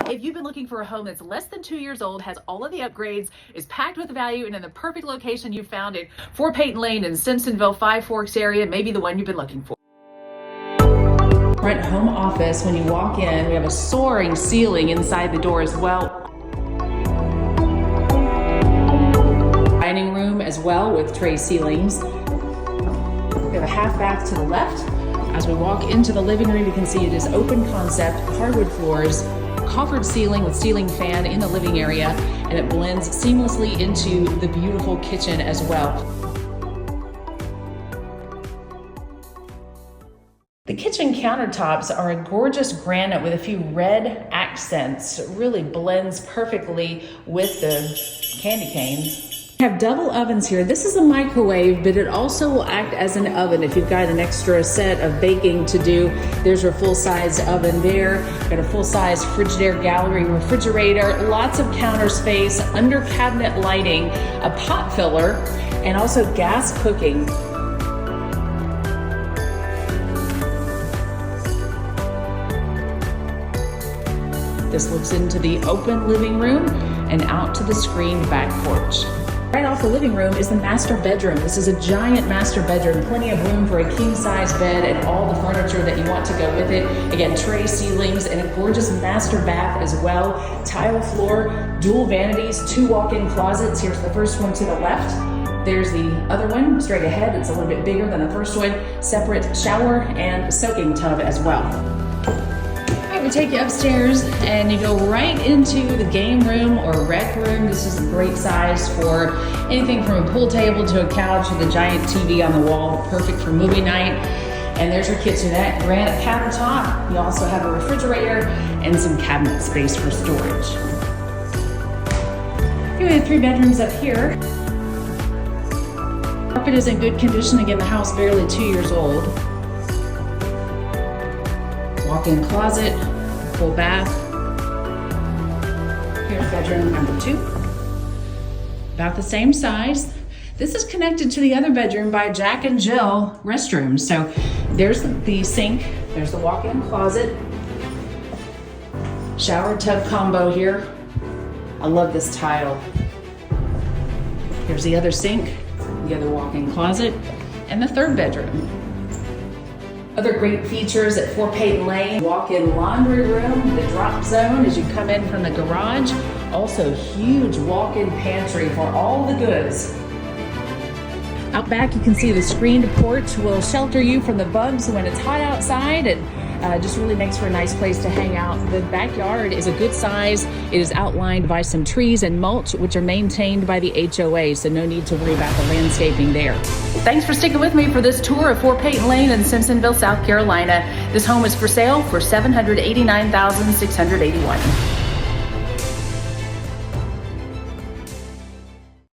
If you've been looking for a home that's less than 2 years old, has all of the upgrades, is packed with value, and in the perfect location, you found it. 4 Peyton Lane in Simpsonville Five Forks area, maybe the one you've been looking for. Front home office, when you walk in, we have a soaring ceiling inside the door as well. Dining room as well with tray ceilings. We have a half bath to the left. As we walk into the living room, you can see it is open concept, hardwood floors, coffered ceiling with ceiling fan in the living area, and it blends seamlessly into the beautiful kitchen as well. The kitchen countertops are a gorgeous granite with a few red accents. It really blends perfectly with the candy canes. We have double ovens here. This is a microwave, but it also will act as an oven if you've got an extra set of baking to do. There's your full-size oven there. Got a full-size Frigidaire gallery refrigerator, lots of counter space, under cabinet lighting, a pot filler, and also gas cooking. This looks into the open living room and out to the screened back porch. Right off the living room is the master bedroom. This is a giant master bedroom, plenty of room for a king-size bed and all the furniture that you want to go with it. Again, tray ceilings and a gorgeous master bath as well. Tile floor, dual vanities, 2 walk-in closets. Here's the first one to the left. There's the other one straight ahead. It's a little bit bigger than the first one. Separate shower and soaking tub as well. We take you upstairs and you go right into the game room or rec room. This is a great size for anything from a pool table to a couch with a giant TV on the wall, perfect for movie night. And there's your kitchenette, granite countertop. You also have a refrigerator and some cabinet space for storage. We have 3 bedrooms up here. Carpet is in good condition. Again, the house barely 2 years old. Walk-in closet, full bath. Here's bedroom number 2. About the same size. This is connected to the other bedroom by Jack and Jill restrooms. So there's the sink, there's the walk-in closet, shower tub combo here. I love this tile. Here's the other sink, the other walk-in closet, and the 3rd bedroom. Other great features at 4 Peyton Lane, walk-in laundry room, the drop zone as you come in from the garage. Also huge walk-in pantry for all the goods. Out back you can see the screened porch will shelter you from the bugs when it's hot outside, and just really makes for a nice place to hang out. The backyard is a good size. It is outlined by some trees and mulch, which are maintained by the HOA, so no need to worry about the landscaping there. Thanks for sticking with me for this tour of 4 Peyton Lane in Simpsonville, South Carolina. This home is for sale for $789,681.